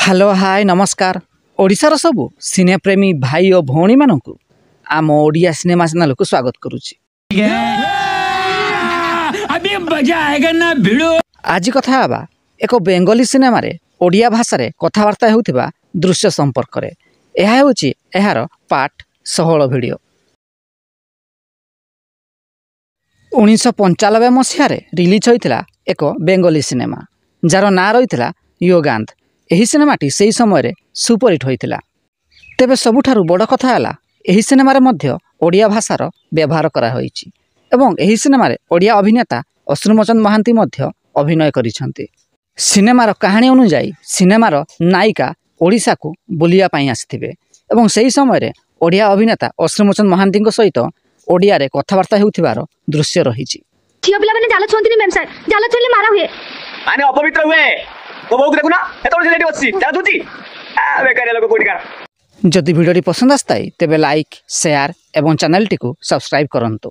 Hello hi नमस्कार ओडिशार सबु सिने प्रेमी भाई और भौणी मानक आम ओडिया सिनेमा चैनल को स्वागत करुच्ची। आज कथा हवा एक बेंगली सिनेमा रे ओडिया भाषा रे कथावार्ता हेउथिबा दृश्य संपर्क रे। एहा हेउची एहार पार्ट 16 वीडियो। 1995 मसीह रिलीज होइतिला एक बेंगली सिनेमा जार ना रही योगांत। एही सिनेमाटी सेही समय सुपरहिट होइतिला। तेबे सबुठारु बड़ कथा है एही सिनेमारे मध्य ओडिया भाषार व्यवहार करा होइछि एवं एही सिनेमारे ओडिया अभिनेता अश्रुमोचन महांती मध्य अभिनय करिसंती। सिनेमार कहानी अनुसार सिनेमार नायिका ओडिशा को बुलिया पई आसिथिबे एवं सेही समय ओडिया अभिनेता अश्रुमोचन महांती सहित ओडिया रे कथावार्ता हेउथिबार दृश्य रहिछि। झियो पिला माने जाला छुंतिनी मेम सर जाला छुले मारा हुए माने अपवित्र हुए को बहु देखुना एतोड़ जेडी अछि ता दुती आ बेकार लोग कोडी का। जदि वीडियो पसंद आस्ताई तेबे लाइक शेयर एवं चैनल टी को सब्सक्राइब करंतु।